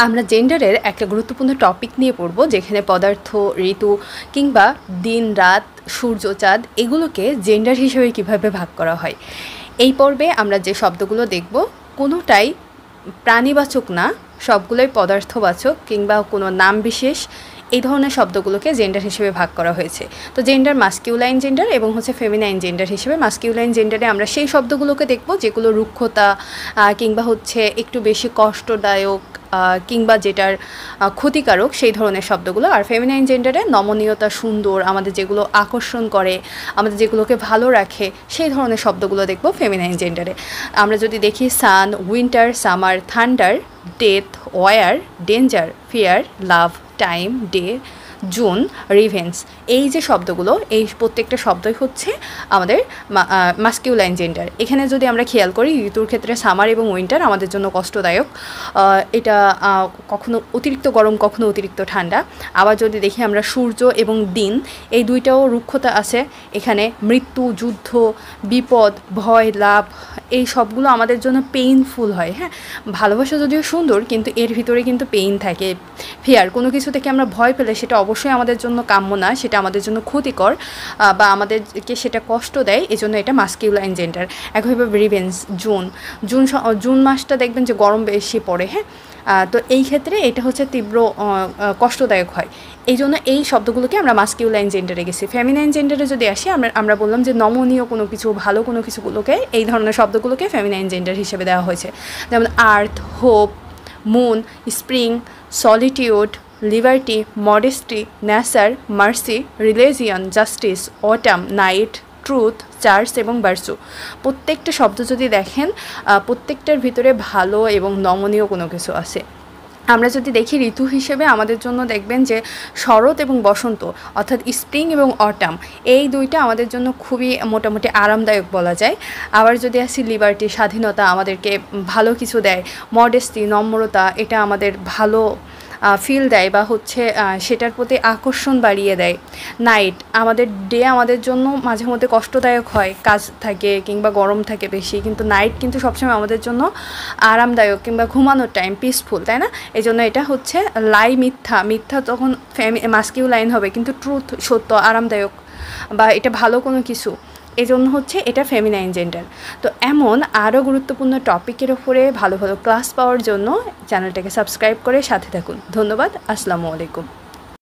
আমরা জেন্ডারের একটা গুরুত্বপূর্ণ টপিক নিয়ে পড়ব, যেখানে পদার্থ, ঋতু কিংবা দিন রাত, সূর্য চাঁদ এগুলোকে জেন্ডার হিসেবে কিভাবে ভাগ করা হয়। এই পর্বে আমরা যে শব্দগুলো দেখব কোনোটাই প্রাণীবাচক না, সবগুলোই পদার্থবাচক কিংবা কোনো নাম বিশেষ এই ধরনের শব্দগুলোকে জেন্ডার হিসেবে ভাগ করা হয়েছে। তো জেন্ডার মাস্কিউলাইন জেন্ডার এবং ফেমিনাইন জেন্ডার হিসেবে। মাস্কিউলাইন জেন্ডারে আমরা সেই শব্দগুলোকে দেখব যেগুলো রুক্ষতা কিংবা একটু বেশি কষ্টদায়ক কিংবা যেটার ক্ষতিকারক সেই ধরনের শব্দগুলো। আর ফেমিনাইন জেন্ডারে নমনীয়তা, সুন্দর, আমাদের যেগুলো আকর্ষণ করে, আমাদের যেগুলোকে ভালো রাখে সেই ধরনের শব্দগুলো দেখব ফেমিনাইন জেন্ডারে। আমরা যদি দেখি sun, winter, summer, thunder, death, war, danger, fear, love, time, day, June, revenge, এই যে শব্দগুলো, এই প্রত্যেকটা শব্দই হচ্ছে আমাদের মাস্কিউলাইন জেন্ডার। এখানে যদি আমরা খেয়াল করি, ঋতুর ক্ষেত্রে সামার এবং উইন্টার আমাদের জন্য কষ্টদায়ক, এটা কখনো অতিরিক্ত গরম, কখনো অতিরিক্ত ঠান্ডা। আবার যদি দেখি আমরা সূর্য এবং দিন, এই দুইটাও রুক্ষতা আছে এখানে। মৃত্যু, যুদ্ধ, বিপদ, ভয়, লাভ, এই সবগুলো আমাদের জন্য পেইনফুল হয়। হ্যাঁ, ভালোবাসা যদিও সুন্দর, কিন্তু এর ভিতরে কিন্তু পেইন থাকে। ফিয়ার, কোনো কিছু থেকে আমরা ভয় পেলে সেটা অবশ্যই আমাদের জন্য কাম্য না, সেটা আমাদের জন্য ক্ষতিকর বা আমাদেরকে সেটা কষ্ট দেয়, এজন্য এটা মাস্কিউলাইন জেন্ডার। একইভাবে রিভেন্স, জুন মাসটা দেখবেন যে গরম বেশি পড়ে। হ্যাঁ, তো এই ক্ষেত্রে এটা হচ্ছে তীব্র কষ্টদায়ক হয়, এই জন্য এই শব্দগুলোকে আমরা মাস্কিউলাইন জেন্ডারে গেছি। ফেমিনাইন জেন্ডারে যদি আসি, আমরা বললাম যে নমনীয় কোনো কিছু, ভালো কোনো কিছুগুলোকে, এই ধরনের শব্দগুলোকে ফেমিনাইন জেন্ডার হিসেবে দেওয়া হয়েছে। যেমন earth, hope, moon, spring, solitude, liberty, modesty, nature, mercy, religion, justice, autumn, night, truth, church এবং ভার্চু। প্রত্যেকটা শব্দ যদি দেখেন, প্রত্যেকটার ভিতরে ভালো এবং নমনীয় কোনো কিছু আছে। আমরা যদি দেখি ঋতু হিসেবে, আমাদের জন্য দেখবেন যে শরৎ এবং বসন্ত, অর্থাৎ স্প্রিং এবং অটাম, এই দুইটা আমাদের জন্য খুবই মোটামুটি আরামদায়ক বলা যায়। আবার যদি আসি লিবার্টি, স্বাধীনতা, আমাদেরকে ভালো কিছু দেয়। মডেস্টি, নম্রতা, এটা আমাদের ভালো ফিল দেয় বা সেটার প্রতি আকর্ষণ বাড়িয়ে দেয়। নাইট, আমাদের জন্য মাঝে মধ্যে কষ্টদায়ক হয়, কাজ থাকে কিংবা গরম থাকে বেশি, কিন্তু নাইট কিন্তু সবসময় আমাদের জন্য আরামদায়ক কিংবা ঘুমানোর টাইম, পিসফুল, তাই না? এই জন্য এটা হচ্ছে মিথ্যা তখন মাস্কিউলাইন হবে, কিন্তু ট্রুথ, সত্য, আরামদায়ক বা এটা ভালো কোনো কিছু, এই জন্য এটা ফেমিনাইন জেন্ডার। তো এমন আরও গুরুত্বপূর্ণ টপিকের ওপরে ভালো ভালো ক্লাস পাওয়ার জন্য চ্যানেলটাকে সাবস্ক্রাইব করে সাথে থাকুন। ধন্যবাদ। আসসালামু আলাইকুম।